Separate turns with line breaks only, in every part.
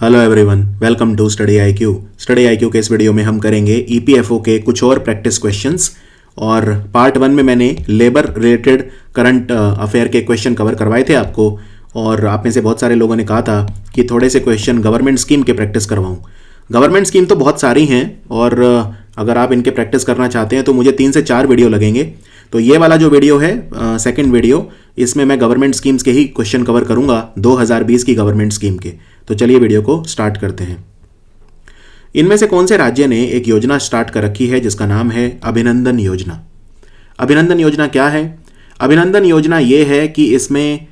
Hello everyone, welcome to study IQ. Study IQ के इस video में हम करेंगे ईपीएफओ के कुछ और प्रैक्टिस क्वेश्चंस। और पार्ट 1 में मैंने लेबर रिलेटेड करंट अफेयर के क्वेश्चन कवर करवाए थे आपको, और आप में से बहुत सारे लोगों ने कहा था कि थोड़े से क्वेश्चन गवर्नमेंट स्कीम के प्रैक्टिस करवाऊँ। गवर्नमेंट स्कीम तो बहुत सारी हैं, और अगर आप इनके प्रैक्टिस करना चाहते हैं तो मुझे 3 से 4 वीडियो लगेंगे। तो ये वाला जो वीडियो है, सेकंड वीडियो, इसमें मैं गवर्नमेंट स्कीम्स के ही क्वेश्चन कवर करूंगा, 2020 की गवर्नमेंट स्कीम के। तो चलिए वीडियो को स्टार्ट करते हैं। इनमें से कौन से राज्य ने एक योजना स्टार्ट कर रखी है जिसका नाम है अभिनंदन योजना? अभिनंदन योजना क्या है? अभिनंदन योजना ये है कि इसमें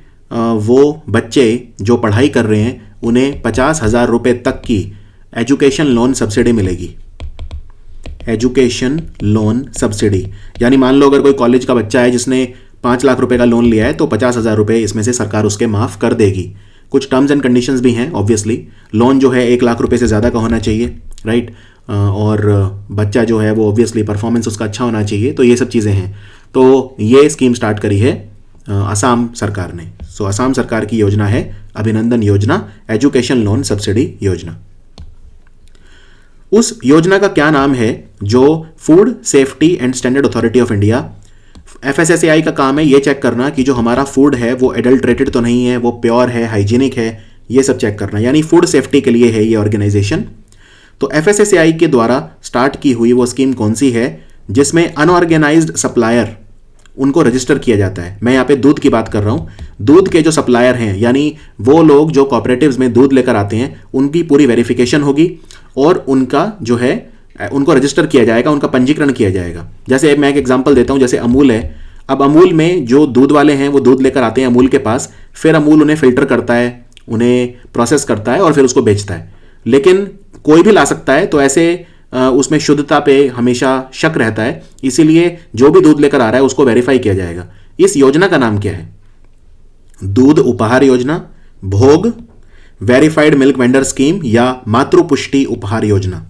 वो बच्चे जो पढ़ाई कर रहे हैं उन्हें 50,000 रुपये तक की एजुकेशन लोन सब्सिडी मिलेगी। एजुकेशन लोन सब्सिडी यानी मान लो अगर कोई कॉलेज का बच्चा है जिसने 5 लाख रुपए का लोन लिया है तो 50,000 रुपये इसमें से सरकार उसके माफ़ कर देगी। कुछ टर्म्स एंड कंडीशंस भी हैं ऑब्वियसली। लोन जो है 1 लाख रुपए से ज़्यादा का होना चाहिए, राइट, और बच्चा जो है वो ऑब्वियसली परफॉर्मेंस उसका अच्छा होना चाहिए। तो ये सब चीज़ें हैं। तो ये स्कीम स्टार्ट करी है असम सरकार ने। सो असम सरकार की योजना है अभिनंदन योजना, एजुकेशन लोन सब्सिडी योजना। उस योजना का क्या नाम है जो food safety and standard authority of India, FSSAI का काम है ये चेक करना कि जो हमारा फूड है वो एडल्ट्रेटेड तो नहीं है, वो प्योर है, हाइजीनिक है, ये सब चेक करना, यानी फूड सेफ्टी के लिए है ये ऑर्गेनाइजेशन। तो FSSAI के द्वारा स्टार्ट की हुई वो स्कीम कौन सी है जिसमें अनऑर्गेनाइज्ड सप्लायर उनको रजिस्टर किया जाता है? मैं यहाँ पे दूध की बात कर रहा हूँ। दूध के जो सप्लायर हैं, यानी वो लोग जो कॉपरेटिव्स में दूध लेकर आते हैं, उनकी पूरी वेरिफिकेशन होगी और उनका जो है उनको रजिस्टर किया जाएगा, उनका पंजीकरण किया जाएगा। जैसे मैं एक एग्जांपल देता हूं, जैसे अमूल है। अब अमूल में जो दूध वाले हैं वो दूध लेकर आते हैं अमूल के पास, फिर अमूल उन्हें फिल्टर करता है, उन्हें प्रोसेस करता है और फिर उसको बेचता है। लेकिन कोई भी ला सकता है, तो ऐसे उसमें शुद्धता पे हमेशा शक रहता है, इसीलिए जो भी दूध लेकर आ रहा है उसको वेरीफाई किया जाएगा। इस योजना का नाम क्या है? दूध उपहार योजना, भोग, वेरीफाइड मिल्क वेंडर स्कीम या मातृपुष्टि उपहार योजना।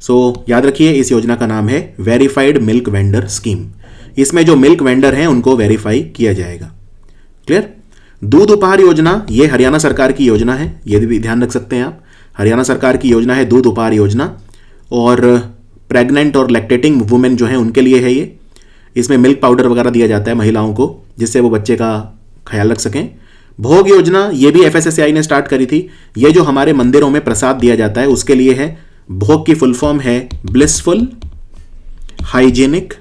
सो याद रखिए इस योजना का नाम है वेरीफाइड मिल्क वेंडर स्कीम। इसमें जो मिल्क वेंडर हैं उनको वेरीफाई किया जाएगा। क्लियर? दूध उपहार योजना ये हरियाणा सरकार की योजना है, ये भी ध्यान रख सकते हैं आप। हरियाणा सरकार की योजना है दूध उपहार योजना, और प्रेग्नेंट और लैक्टेटिंग वुमेन जो हैं उनके लिए है ये। इसमें मिल्क पाउडर वगैरह दिया जाता है महिलाओं को, जिससे वो बच्चे का ख्याल रख सकें। भोग योजना ये भी FSSAI ने स्टार्ट करी थी। ये जो हमारे मंदिरों में प्रसाद दिया जाता है उसके लिए है। भोग की फुल फॉर्म है blissful hygienic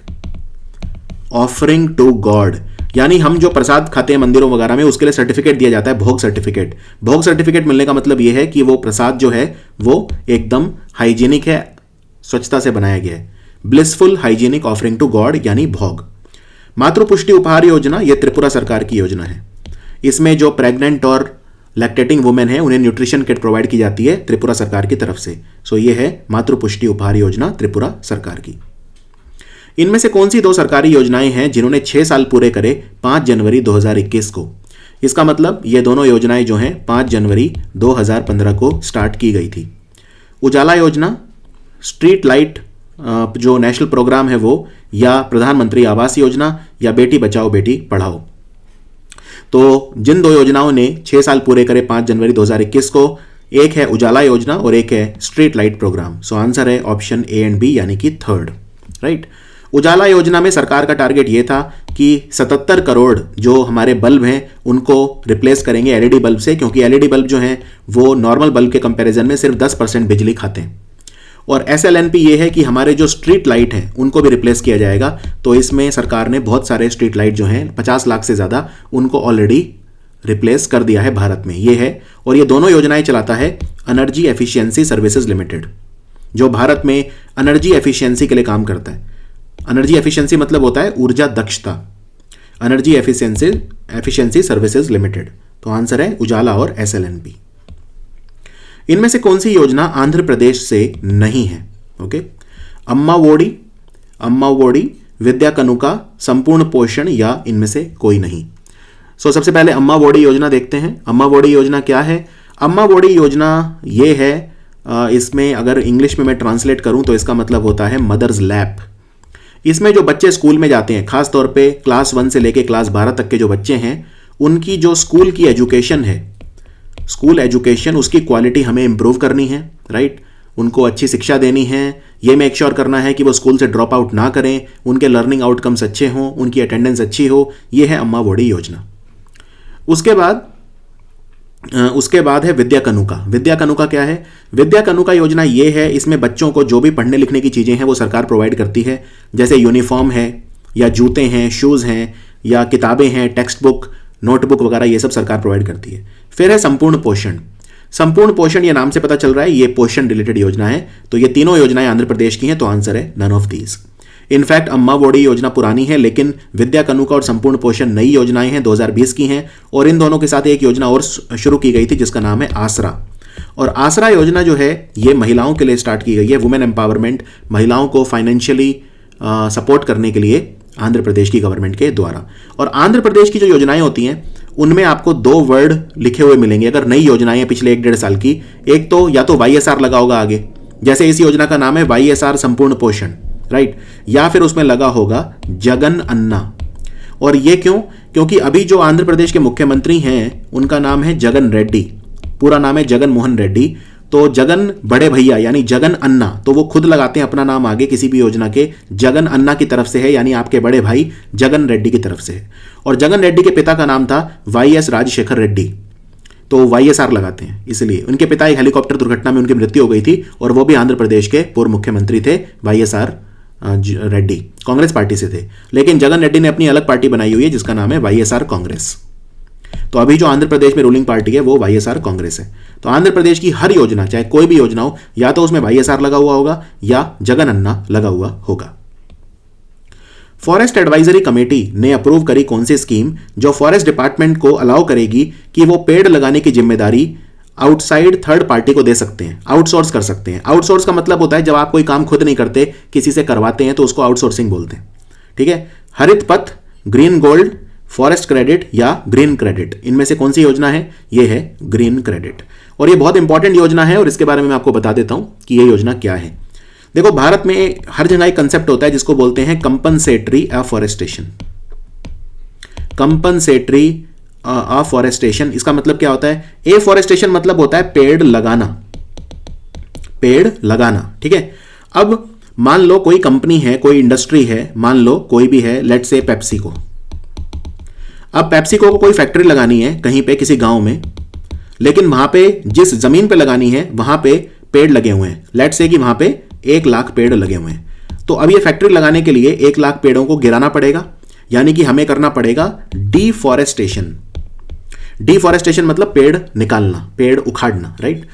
offering to God, यानी हम जो प्रसाद खाते हैं मंदिरों वगैरह में उसके लिए सर्टिफिकेट दिया जाता है, भोग सर्टिफिकेट। भोग सर्टिफिकेट मिलने का मतलब यह है कि वो प्रसाद जो है वो एकदम हाइजीनिक है, स्वच्छता से बनाया गया है। Blissful hygienic offering to God यानी भोग। मातृपुष्टि उपहार योजना ये त्रिपुरा सरकार की योजना है। इसमें जो प्रेग्नेंट और लैक्टेटिंग वुमेन है उन्हें न्यूट्रिशन किट प्रोवाइड की जाती है त्रिपुरा सरकार की तरफ से। सो ये है मातृपुष्टि उपहार योजना त्रिपुरा सरकार की। इनमें से कौन सी 2 सरकारी योजनाएं हैं जिन्होंने 6 साल पूरे करे 5 जनवरी 2021 को? इसका मतलब ये दोनों योजनाएं जो हैं 5 जनवरी 2015 को स्टार्ट की गई थी। उजाला योजना, स्ट्रीट लाइट जो नेशनल प्रोग्राम है वो, या प्रधानमंत्री आवास योजना, या बेटी बचाओ बेटी पढ़ाओ। तो जिन 2 योजनाओं ने 6 साल पूरे करे 5 जनवरी 2021 को, एक है उजाला योजना और एक है street light programme. So answer है ऑप्शन ए एंड बी, यानी कि थर्ड, राइट। उजाला योजना में सरकार का टारगेट ये था कि 77 करोड़ जो हमारे बल्ब हैं उनको रिप्लेस करेंगे LED बल्ब से, क्योंकि LED बल्ब जो हैं वो नॉर्मल बल्ब के कंपैरिजन में सिर्फ 10% बिजली खाते हैं। और SLNP ये है कि हमारे जो स्ट्रीट लाइट हैं उनको भी रिप्लेस किया जाएगा। तो इसमें सरकार ने बहुत सारे स्ट्रीट लाइट जो हैं 50 लाख से ज़्यादा उनको ऑलरेडी रिप्लेस कर दिया है भारत में, ये है। और ये दोनों योजनाएं चलाता है एनर्जी एफिशिएंसी सर्विसेज लिमिटेड, जो भारत में एनर्जी एफिशिएंसी के लिए काम करता है। एनर्जी एफिशिएंसी मतलब होता है ऊर्जा दक्षता। Energy efficiency services limited. तो आंसर है उजाला और SLNP। इनमें से कौन सी योजना आंध्र प्रदेश से नहीं है? ओके, अम्मा वोडी, विद्या कनुका, संपूर्ण पोषण, या इनमें से कोई नहीं। सो सबसे पहले अम्मा वोडी योजना देखते हैं। अम्मा वोडी योजना क्या है? अम्मा वोडी योजना ये है, इसमें अगर इंग्लिश में मैं ट्रांसलेट करूं तो इसका मतलब होता है मदर्स लैप। इसमें जो बच्चे स्कूल में जाते हैं, खास तौर पे क्लास 1 से लेके क्लास 12 तक के जो बच्चे हैं, उनकी जो स्कूल की एजुकेशन है स्कूल एजुकेशन, उसकी क्वालिटी हमें इंप्रूव करनी है, राइट। उनको अच्छी शिक्षा देनी है, ये मेक श्योर करना है कि वो स्कूल से ड्रॉप आउट ना करें, उनके लर्निंग आउटकम्स अच्छे हों, उनकी अटेंडेंस अच्छी हो। ये है अम्मा बॉडी योजना। उसके बाद है विद्या कनुका। विद्या कनुका क्या है? विद्या कनुका योजना ये है, इसमें बच्चों को जो भी पढ़ने लिखने की चीज़ें हैं वो सरकार प्रोवाइड करती है, जैसे यूनिफॉर्म है या जूते हैं, शूज़ हैं या किताबें हैं, टेक्स्ट बुक, नोटबुक वगैरह, ये सब सरकार प्रोवाइड करती है। फिर है संपूर्ण पोषण। संपूर्ण पोषण, ये नाम से पता चल रहा है ये पोषण रिलेटेड योजना है। तो ये तीनों योजनाएं आंध्र प्रदेश की हैं, तो आंसर है नन ऑफ दीज। इनफैक्ट अम्मा बॉडी योजना पुरानी है, लेकिन विद्या कनुका और संपूर्ण पोषण नई योजनाएं हैं, 2020 की हैं। और इन दोनों के साथ एक योजना और शुरू की गई थी जिसका नाम है आसरा। और आसरा योजना जो है ये महिलाओं के लिए स्टार्ट की गई है, वुमेन एम्पावरमेंट, महिलाओं को फाइनेंशियली सपोर्ट करने के लिए आंध्र प्रदेश की गवर्नमेंट के द्वारा। और आंध्र प्रदेश की जो योजनाएं होती हैं उनमें आपको 2 वर्ड लिखे हुए मिलेंगे अगर नई योजनाएं हैं पिछले 1-1.5 साल की। एक तो या तो YSR लगा होगा आगे, जैसे इस योजना का नाम है YSR संपूर्ण पोषण, राइट, या फिर उसमें लगा होगा जगन अन्ना। और ये क्यों? क्योंकि अभी जो आंध्र प्रदेश के मुख्यमंत्री हैं उनका नाम है जगन रेड्डी, पूरा नाम है जगन मोहन रेड्डी। तो जगन बड़े भैया यानी जगन अन्ना, तो वो खुद लगाते हैं अपना नाम आगे किसी भी योजना के, जगन अन्ना की तरफ से है, यानी आपके बड़े भाई जगन रेड्डी की तरफ से है। और जगन रेड्डी के पिता का नाम था YS राजशेखर रेड्डी, तो YSR लगाते हैं इसलिए। उनके पिता एक हेलीकॉप्टर दुर्घटना में उनकी मृत्यु हो गई थी और वो भी आंध्र प्रदेश के पूर्व मुख्यमंत्री थे, YSR रेड्डी, कांग्रेस पार्टी से थे। लेकिन जगन रेड्डी ने अपनी अलग पार्टी बनाई हुई है जिसका नाम है YSR कांग्रेस। तो अभी जो आंध्र प्रदेश में रूलिंग पार्टी है वो YSR कांग्रेस है। तो आंध्र प्रदेश की हर योजना, चाहे कोई भी योजना हो, या तो उसमें YSR लगा हुआ होगा या जगन अन्ना लगा हुआ होगा। फॉरेस्ट एडवाइजरी कमेटी ने अप्रूव करी कौन सी स्कीम जो फॉरेस्ट डिपार्टमेंट को अलाउ करेगी कि वो पेड़ लगाने की जिम्मेदारी आउटसाइड थर्ड पार्टी को दे सकते हैं, आउटसोर्स कर सकते हैं। आउटसोर्स का मतलब होता है जब आप कोई काम खुद नहीं करते, किसी से करवाते हैं, तो उसको आउटसोर्सिंग बोलते हैं। ठीक है। हरित पथ, ग्रीन गोल्ड, फॉरेस्ट क्रेडिट या ग्रीन क्रेडिट, इनमें से कौन सी योजना है? ये है ग्रीन क्रेडिट। और ये बहुत इंपॉर्टेंट योजना है और इसके बारे में मैं आपको बता देता हूं कि ये योजना क्या है। देखो, भारत में हर जगह एक कंसेप्ट होता है जिसको बोलते हैं कंपनसेटरी अफॉरेस्टेशन। कंपनसेटरी अफॉरेस्टेशन, इसका मतलब क्या होता है? एफॉरेस्टेशन मतलब होता है पेड़ लगाना, पेड़ लगाना। ठीक है। अब मान लो कोई कंपनी है, कोई इंडस्ट्री है, मान लो कोई भी है, लेट्स से पेप्सिको। अब पेप्सिको को कोई फैक्ट्री लगानी है कहीं पे किसी गांव में, लेकिन वहां पे जिस जमीन पे लगानी है वहां पे पेड़ लगे हुए हैं। लेट्स से कि वहां पे 1 लाख पेड़ लगे हुए हैं। तो अब ये फैक्ट्री लगाने के लिए 1 लाख पेड़ों को गिराना पड़ेगा, यानी कि हमें करना पड़ेगा डिफॉरेस्टेशन। डिफॉरेस्टेशन मतलब पेड़ निकालना, पेड़ उखाड़ना, राइट।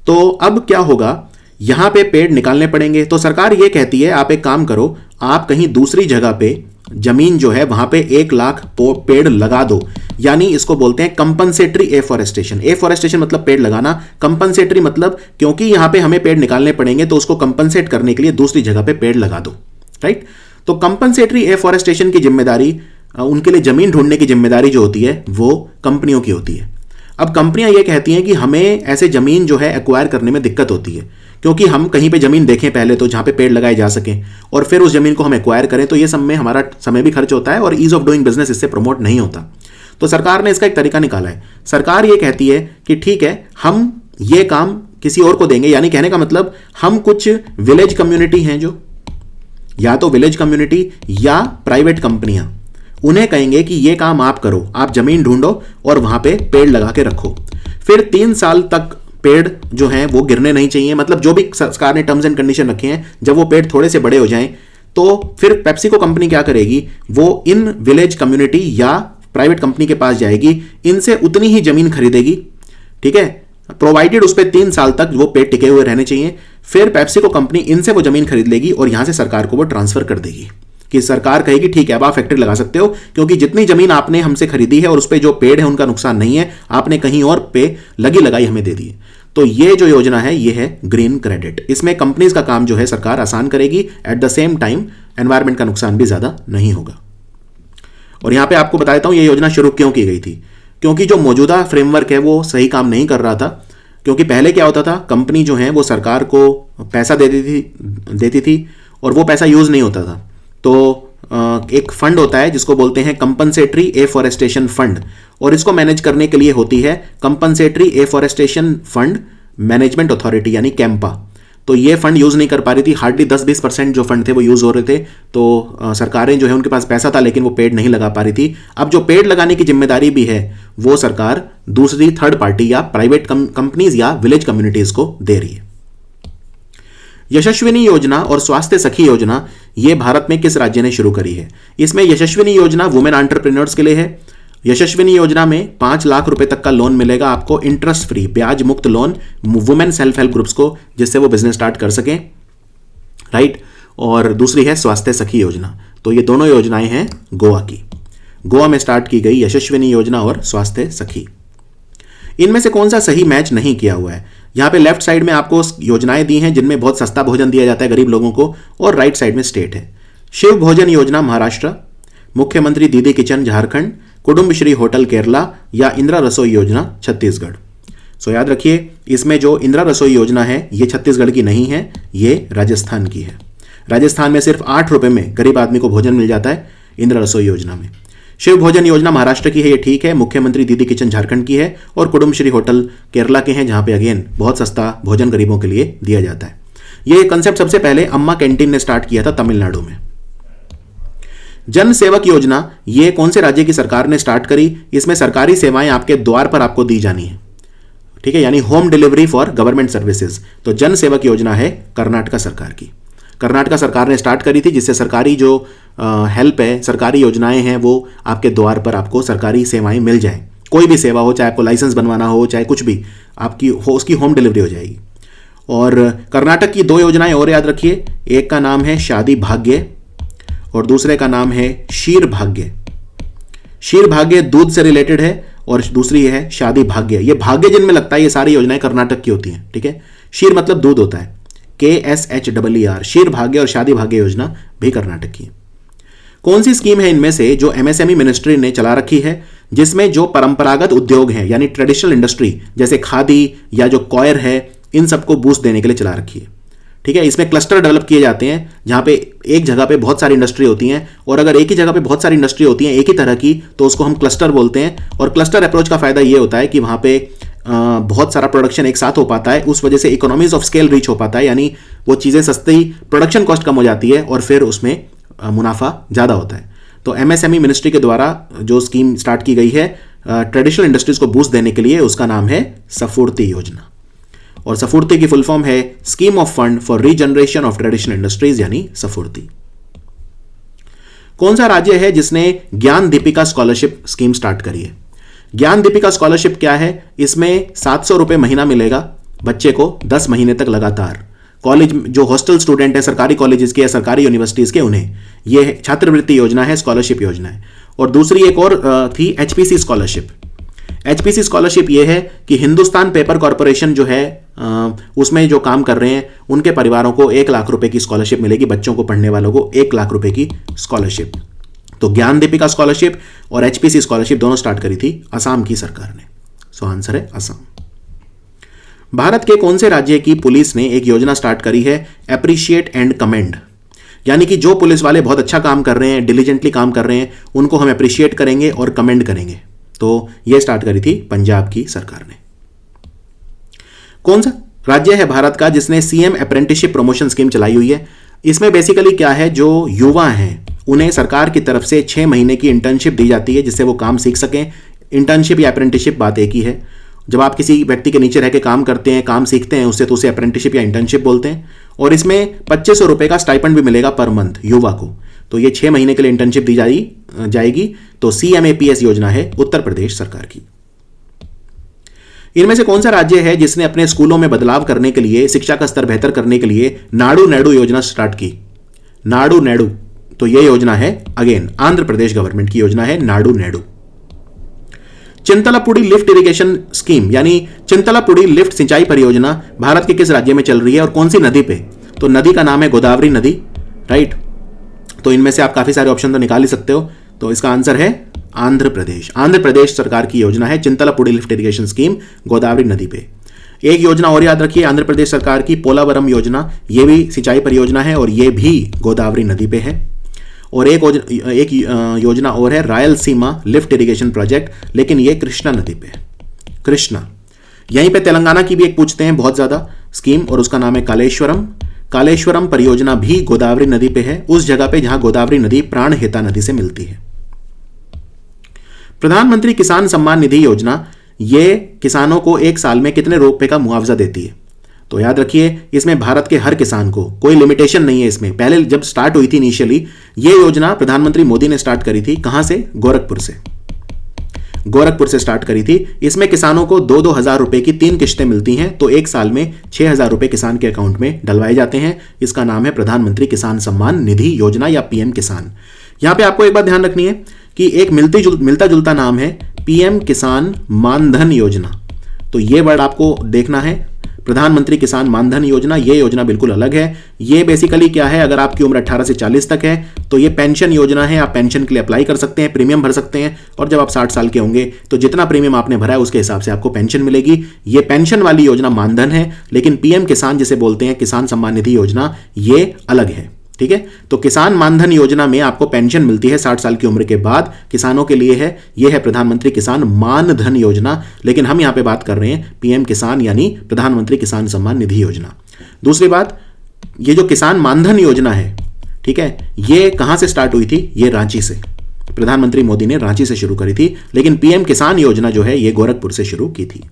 तो अब क्या होगा, यहां पे पेड़ निकालने पड़ेंगे। तो सरकार ये कहती है आप एक काम करो, आप कहीं दूसरी जगह पे जमीन जो है वहां पे 1 लाख पेड़ लगा दो, यानी इसको बोलते हैं कंपनसेटरी एफॉरेस्टेशन। एफॉरेस्टेशन मतलब पेड़ लगाना, कंपनसेटरी मतलब क्योंकि यहां पे हमें पेड़ निकालने पड़ेंगे तो उसको कंपनसेट करने के लिए दूसरी जगह पे पेड़ लगा दो, राइट। तो कंपनसेटरी एफॉरेस्टेशन की जिम्मेदारी, उनके लिए जमीन ढूंढने की जिम्मेदारी जो होती है वो कंपनियों की होती है। अब कंपनियां ये कहती हैं कि हमें ऐसे जमीन जो है एक्वायर करने में दिक्कत होती है, क्योंकि हम कहीं पे जमीन देखें पहले तो जहां पे पेड़ लगाए जा सकें, और फिर उस जमीन को हम एक्वायर करें, तो ये सब में हमारा समय भी खर्च होता है और ईज ऑफ डूइंग बिजनेस इससे प्रमोट नहीं होता। तो सरकार ने इसका एक तरीका निकाला है। सरकार ये कहती है कि ठीक है, हम ये काम किसी और को देंगे, यानी कहने का मतलब हम कुछ विलेज कम्युनिटी हैं जो, या तो विलेज कम्युनिटी या प्राइवेट कंपनियां, उन्हें कहेंगे कि ये काम आप करो, आप जमीन ढूंढो और वहां पे पेड़ लगा के रखो। फिर 3 साल तक पेड़ जो हैं वो गिरने नहीं चाहिए, मतलब जो भी सरकार ने टर्म्स एंड कंडीशन रखे हैं, जब वो पेड़ थोड़े से बड़े हो जाएं तो फिर पेप्सिको कंपनी क्या करेगी, वो इन विलेज कम्युनिटी या प्राइवेट कंपनी के पास जाएगी, इनसे उतनी ही जमीन खरीदेगी, ठीक है, प्रोवाइडेड उस पर 3 साल तक वो पेड़ टिके हुए रहने चाहिए। फिर पेप्सिको कंपनी इनसे वो जमीन खरीद लेगी और यहां से सरकार को वो ट्रांसफर कर देगी, कि सरकार कहेगी ठीक है अब आप फैक्ट्री लगा सकते हो, क्योंकि जितनी जमीन आपने हमसे खरीदी है और उस पर जो पेड़ है उनका नुकसान नहीं है, आपने कहीं और पे लगी लगाई हमें दे दी है। तो ये जो योजना है ये है ग्रीन क्रेडिट। इसमें कंपनीज का काम जो है सरकार आसान करेगी, at the same time environment का नुकसान भी ज्यादा नहीं होगा। और यहां पे आपको बता देता हूं ये योजना शुरू क्यों की गई थी, क्योंकि जो मौजूदा फ्रेमवर्क है वो सही काम नहीं कर रहा था। क्योंकि पहले क्या होता था, कंपनी जो है वो सरकार को पैसा देती थी और वो पैसा यूज नहीं होता था, तो एक फंड होता है जिसको बोलते हैं कंपनसेटरी एफॉरेस्टेशन फंड, और इसको मैनेज करने के लिए होती है compensatory afforestation fund management authority यानी कैंपा। तो ये फंड यूज़ नहीं कर पा रही थी, हार्डली 10-20% जो फंड थे वो यूज़ हो रहे थे। तो सरकारें जो है उनके पास पैसा था लेकिन वो पेड़ नहीं लगा पा रही थी। अब जो पेड़ लगाने की जिम्मेदारी भी है वो सरकार दूसरी थर्ड पार्टी या प्राइवेट कंपनीज या विलेज कम्युनिटीज़ को दे रही है। यशस्विनी योजना और स्वास्थ्य सखी योजना ये भारत में किस राज्य ने शुरू करी है? इसमें यशस्विनी योजना वुमेन एंटरप्रेन्योर्स के लिए है। यशस्विनी योजना में 5 लाख रुपए तक का लोन मिलेगा आपको, इंटरेस्ट फ्री, ब्याज मुक्त loan women self help groups को, जिससे वो बिजनेस स्टार्ट कर सकें, राइट। और दूसरी है स्वास्थ्य सखी योजना। तो ये दोनों योजनाएं हैं गोवा की। गोवा में स्टार्ट की गई यशस्विनी योजना और स्वास्थ्य सखी। इनमें से कौन सा सही मैच नहीं किया हुआ है? यहाँ पे लेफ्ट साइड में आपको योजनाएं दी हैं जिनमें बहुत सस्ता भोजन दिया जाता है गरीब लोगों को, और राइट साइड में स्टेट है। शिव भोजन योजना महाराष्ट्र, मुख्यमंत्री दीदी किचन झारखंड, कुटुंबश्री होटल केरला या इंदिरा रसोई योजना छत्तीसगढ़। सो याद रखिए, इसमें जो इंदिरा रसोई योजना है ये छत्तीसगढ़ की नहीं है, ये राजस्थान की है। राजस्थान में सिर्फ 8 रुपए में गरीब आदमी को भोजन मिल जाता है इंदिरा रसोई योजना में। शिव भोजन योजना महाराष्ट्र की है, ये ठीक है। मुख्यमंत्री दीदी किचन झारखंड की है, और कुटुंबश्री होटल केरला के हैं जहां पे अगेन बहुत सस्ता भोजन गरीबों के लिए दिया जाता है। ये कंसेप्ट सबसे पहले अम्मा कैंटीन ने स्टार्ट किया था तमिलनाडु में। जन सेवक योजना ये कौन से राज्य की सरकार ने स्टार्ट करी? इसमें सरकारी सेवाएं आपके द्वार पर आपको दी जानी है, ठीक है, यानी home delivery for government services. तो जन सेवक योजना है कर्नाटक सरकार की। कर्नाटक सरकार ने स्टार्ट करी थी, जिससे सरकारी जो हेल्प है, सरकारी योजनाएं हैं, वो आपके द्वार पर आपको सरकारी सेवाएं मिल जाएं। कोई भी सेवा हो, चाहे आपको लाइसेंस बनवाना हो, चाहे कुछ भी आपकी हो, उसकी होम डिलीवरी हो जाएगी। और कर्नाटक की 2 योजनाएं और याद रखिए, एक का नाम है शादी भाग्य और दूसरे का नाम है शीर भाग्य। शीर भाग्य दूध से रिलेटेड है और दूसरी है शादी भाग्य। ये भाग्य जिनमें लगता है ये सारी योजनाएं कर्नाटक की होती हैं, ठीक है। शीर मतलब दूध होता है, KSHER, शीर भाग्य और शादी भाग्य योजना भी कर्नाटक की है। कौन सी स्कीम है इनमें से जो MSME मिनिस्ट्री ने चला रखी है, जिसमें जो परंपरागत उद्योग हैं यानी ट्रेडिशनल इंडस्ट्री जैसे खादी या जो कॉयर है, इन सबको बूस्ट देने के लिए चला रखी है, ठीक है। इसमें क्लस्टर डेवलप किए जाते हैं जहां पे एक जगह पे बहुत सारी इंडस्ट्री होती हैं, और अगर एक ही जगह पे बहुत सारी इंडस्ट्री होती हैं एक ही तरह की, तो उसको हम क्लस्टर बोलते हैं। और क्लस्टर अप्रोच का फायदा ये होता है कि वहां पे बहुत सारा प्रोडक्शन एक साथ हो पाता है, उस वजह से इकोनॉमीज ऑफ स्केल रीच हो पाता है, यानी वो चीज़ें सस्ती, प्रोडक्शन कॉस्ट कम हो जाती है और फिर उसमें मुनाफा ज़्यादा होता है। तो MSME मिनिस्ट्री के द्वारा जो स्कीम स्टार्ट की गई है ट्रेडिशनल इंडस्ट्रीज को बूस्ट देने के लिए, उसका नाम है सफूर्ति योजना। और सफूर्ति की फुल फॉर्म है scheme of fund for regeneration of traditional industries, यानी सफूर्ति। कौन सा राज्य है जिसने ज्ञान दीपिका स्कॉलरशिप स्कीम स्टार्ट करी है? ज्ञान दीपिका स्कॉलरशिप क्या है? इसमें 700 रुपए महीना मिलेगा बच्चे को 10 महीने तक लगातार। कॉलेज जो हॉस्टल स्टूडेंट है सरकारी कॉलेजेस के या सरकारी यूनिवर्सिटीज के, उन्हें यह छात्रवृत्ति योजना है, स्कॉलरशिप योजना है। और दूसरी एक और थी HPC स्कॉलरशिप। HPC स्कॉलरशिप यह है कि हिंदुस्तान पेपर कॉरपोरेशन जो है उसमें जो काम कर रहे हैं उनके परिवारों को 1 लाख रुपए की स्कॉलरशिप मिलेगी, बच्चों को पढ़ने वालों को 1 लाख रुपए की स्कॉलरशिप। तो ज्ञान दीपिका स्कॉलरशिप और HPC स्कॉलरशिप दोनों स्टार्ट करी थी असम की सरकार ने। सो आंसर है असम। भारत के कौन से राज्य की पुलिस ने एक योजना स्टार्ट करी है अप्रिशिएट एंड कमेंड, यानी कि जो पुलिस वाले बहुत अच्छा काम कर रहे हैं, डिलीजेंटली काम कर रहे हैं, उनको हम अप्रिशिएट करेंगे और कमेंड करेंगे। तो यह स्टार्ट करी थी पंजाब की सरकार ने। कौन सा राज्य है भारत का जिसने CM अप्रेंटिसशिप प्रमोशन स्कीम चलाई हुई है? इसमें बेसिकली क्या है, जो युवा हैं उन्हें सरकार की तरफ से 6 महीने की इंटर्नशिप दी जाती है जिससे वो काम सीख सकें। इंटर्नशिप या अप्रेंटिसशिप बात एक ही है। जब आप किसी व्यक्ति के नीचे रह के काम करते हैं, काम सीखते हैं उससे, तो उसे अप्रेंटिसशिप या इंटर्नशिप बोलते हैं। और इसमें 2500 रुपए का स्टाइपेंड भी मिलेगा पर मंथ युवा को। तो ये 6 महीने के लिए इंटर्नशिप दी जाएगी। तो CMAPS योजना है उत्तर प्रदेश सरकार की। इनमें से कौन सा राज्य है जिसने अपने स्कूलों में बदलाव करने के लिए, शिक्षा का स्तर बेहतर करने के लिए नाडू नेडू योजना स्टार्ट की? नाडू नेडू, तो यह योजना है अगेन आंध्र प्रदेश गवर्नमेंट की योजना है नाडू नेडू। चिंतलापुड़ी लिफ्ट इरिगेशन स्कीम यानी चिंतलापुड़ी लिफ्ट सिंचाई परियोजना भारत के किस राज्य में चल रही है और कौन सी नदी पे? तो नदी का नाम है गोदावरी नदी, राइट। तो इनमें से आप काफी सारे ऑप्शन तो निकाल ही सकते हो। तो इसका आंसर है आंध्र प्रदेश। आंध्र प्रदेश सरकार की योजना है चिंतलापुड़ी लिफ्ट इरिगेशन स्कीम गोदावरी नदी पे। एक योजना और याद रखिए आंध्र प्रदेश सरकार की, पोलावरम योजना, यह भी सिंचाई परियोजना है और यह भी गोदावरी नदी पे है। और एक योजना और है रायलसीमा लिफ्ट इरिगेशन प्रोजेक्ट, लेकिन ये कृष्णा नदी पे है। कृष्णा, यहीं पे तेलंगाना की भी एक पूछते हैं बहुत ज्यादा स्कीम, और उसका नाम है कालेश्वरम। कालेश्वरम परियोजना भी गोदावरी नदी पे है, उस जगह पे जहां गोदावरी नदी प्राणहिता नदी से मिलती है। प्रधानमंत्री किसान सम्मान निधि योजना, ये किसानों को एक साल में कितने रुपए का मुआवजा देती है? तो याद रखिए, इसमें भारत के हर किसान को, कोई लिमिटेशन नहीं है इसमें। पहले जब स्टार्ट हुई थी इनिशियली, ये योजना प्रधानमंत्री मोदी ने स्टार्ट करी थी। कहां से? गोरखपुर से। गोरखपुर से स्टार्ट करी थी। इसमें किसानों को 2-2 हजार रुपए की 3 किश्तें मिलती हैं, तो एक साल में 6,000 रुपए किसान के अकाउंट में डलवाए जाते हैं। इसका नाम है प्रधानमंत्री किसान सम्मान निधि योजना या पीएम किसान। यहां पे आपको एक बात ध्यान रखनी है कि एक मिलता जुलता नाम है पीएम किसान मानधन योजना। तो ये वर्ड आपको देखना है, प्रधानमंत्री किसान मानधन योजना। ये योजना बिल्कुल अलग है। ये बेसिकली क्या है, अगर आपकी उम्र 18 से 40 तक है तो ये पेंशन योजना है। आप पेंशन के लिए अप्लाई कर सकते हैं, प्रीमियम भर सकते हैं, और जब आप 60 साल के होंगे तो जितना प्रीमियम आपने भरा है उसके हिसाब से आपको पेंशन मिलेगी। ये पेंशन वाली योजना मानधन है, लेकिन पीएम किसान जिसे बोलते हैं किसान सम्मान निधि योजना, ये अलग है। ठीक है, तो किसान मानधन योजना में आपको पेंशन मिलती है 60 साल की उम्र के बाद, किसानों के लिए है। यह है प्रधानमंत्री किसान मानधन योजना, लेकिन हम यहां पे बात कर रहे हैं पीएम किसान यानी प्रधानमंत्री किसान सम्मान निधि योजना। दूसरी बात, ये जो किसान मानधन योजना है, ठीक है, ये कहां से स्टार्ट हुई थी? ये रांची से। प्रधानमंत्री मोदी ने रांची से शुरू करी थी, लेकिन पीएम किसान योजना जो है ये गोरखपुर से शुरू की थी।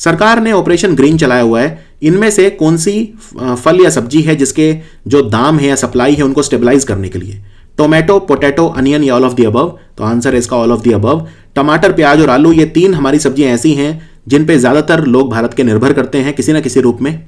सरकार ने ऑपरेशन ग्रीन चलाया हुआ है। इनमें से कौन सी फल या सब्जी है जिसके जो दाम है या सप्लाई है उनको स्टेबलाइज करने के लिए? टोमेटो, पोटैटो, अनियन या ऑल ऑफ द अबव? तो आंसर है इसका ऑल ऑफ द अबव। टमाटर, प्याज और आलू, ये 3 हमारी सब्जियां ऐसी हैं जिन पे ज्यादातर लोग भारत के निर्भर करते हैं किसी ना किसी रूप में,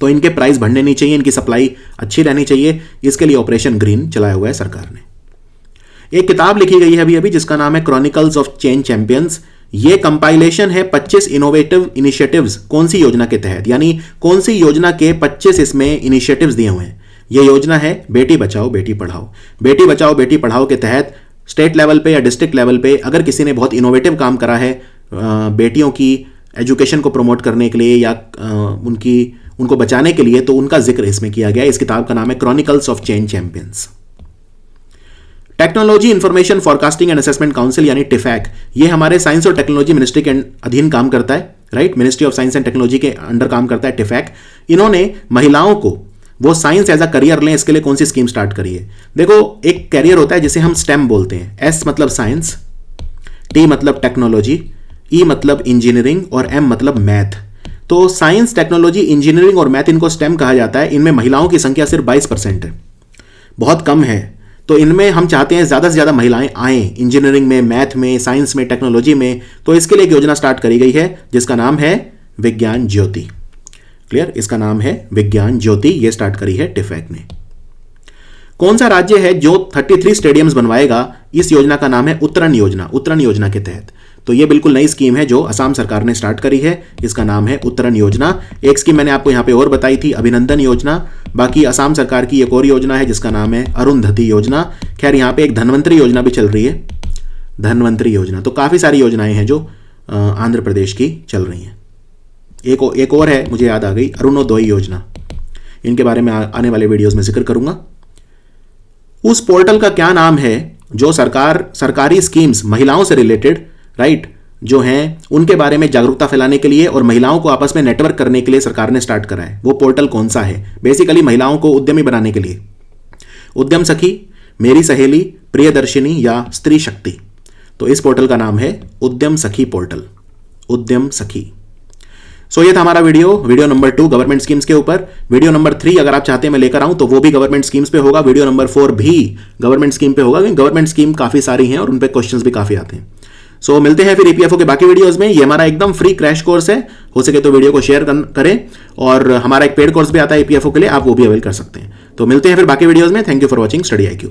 तो इनके प्राइस बढ़ने नहीं चाहिए, इनकी सप्लाई अच्छी रहनी चाहिए। इसके लिए ऑपरेशन ग्रीन चलाया हुआ है सरकार ने। एक किताब लिखी गई है अभी जिसका नाम है क्रॉनिकल्स ऑफ चेंज चैंपियंस। ये कंपाइलेशन है 25 इनोवेटिव इनिशिएटिव्स। कौन सी योजना के तहत, यानी कौन सी योजना के 25 इसमें इनिशिएटिव्स दिए हुए हैं? ये योजना है बेटी बचाओ बेटी पढ़ाओ। बेटी बचाओ बेटी पढ़ाओ के तहत स्टेट लेवल पे या डिस्ट्रिक्ट लेवल पे अगर किसी ने बहुत इनोवेटिव काम करा है बेटियों की एजुकेशन को प्रमोट करने के लिए या उनको बचाने के लिए, तो उनका जिक्र इसमें किया गया है। इस किताब का नाम है chronicles of change champions. Technology information forecasting and assessment council यानी टिफैक, ये हमारे साइंस और टेक्नोलॉजी मिनिस्ट्री के अधीन काम करता है, right? Ministry of science and technology के अंडर काम करता है टिफैक। इन्होंने महिलाओं को वो साइंस एज अ करियर लें, इसके लिए कौन सी स्कीम स्टार्ट करी है? देखो, एक करियर होता है जिसे हम स्टेम बोलते हैं। एस मतलब साइंस, टी मतलब टेक्नोलॉजी, ई मतलब इंजीनियरिंग और एम मतलब मैथ। तो साइंस, टेक्नोलॉजी, इंजीनियरिंग और मैथ, इनको स्टेम कहा जाता है। इनमें महिलाओं की संख्या सिर्फ 22% है, बहुत कम है। तो इनमें हम चाहते हैं ज़्यादा से ज़्यादा महिलाएं आएँ इंजीनियरिंग में, मैथ में, साइंस में, टेक्नोलॉजी में। तो इसके लिए एक योजना स्टार्ट करी गई है जिसका नाम है विज्ञान ज्योति। क्लियर? इसका नाम है विज्ञान ज्योति। ये स्टार्ट करी है टिफैक ने। कौन सा राज्य है जो 33 स्टेडियम्स बनवाएगा? इस योजना का नाम है उत्तरण योजना। उत्तरण योजना के तहत, तो ये बिल्कुल नई स्कीम है जो असम सरकार ने स्टार्ट करी है। इसका नाम है उत्तरण योजना। एक स्कीम मैंने आपको यहाँ पे और बताई थी, अभिनंदन योजना। बाकी असम सरकार की एक और योजना है जिसका नाम है अरुंधति योजना। खैर, यहाँ पे एक धनवंतरी योजना भी चल रही है, धनवंतरी योजना। तो काफ़ी सारी योजनाएं हैं जो आंध्र प्रदेश की चल रही हैं। एक और है, मुझे याद आ गई, अरुणोदय योजना। इनके बारे में आने वाले वीडियोज़ में जिक्र करूंगा। उस पोर्टल का क्या नाम है जो सरकारी स्कीम्स महिलाओं से रिलेटेड, राइट, जो हैं उनके बारे में जागरूकता फैलाने के लिए और महिलाओं को आपस में नेटवर्क करने के लिए सरकार ने स्टार्ट करा है? वो पोर्टल कौन सा है? बेसिकली महिलाओं को उद्यमी बनाने के लिए। उद्यम सखी, मेरी सहेली, प्रियदर्शिनी या स्त्री शक्ति। तो इस पोर्टल का नाम है उद्यम सखी पोर्टल, उद्यम सखी। सो ये था हमारा वीडियो नंबर 2 गवर्नमेंट स्कीम्स के ऊपर। वीडियो नंबर 3 अगर आप चाहते हैं मैं लेकर आऊं तो वो भी गवर्नमेंट स्कीम्स पे होगा। वीडियो नंबर 4 भी गवर्नमेंट स्कीम पे होगा, क्योंकि गवर्नमेंट स्कीम काफी सारी हैं और उन पे क्वेश्चंस भी काफी आते हैं। सो मिलते हैं फिर ईपीएफओ के बाकी वीडियोस में। ये हमारा एकदम फ्री क्रैश कोर्स है, हो सके तो वीडियो को शेयर करें, और हमारा एक पेड कोर्स भी आता है ईपीएफओ के लिए, आप वो भी अवेल कर सकते हैं। तो मिलते हैं फिर बाकी वीडियोस में। Thank you for watching study IQ।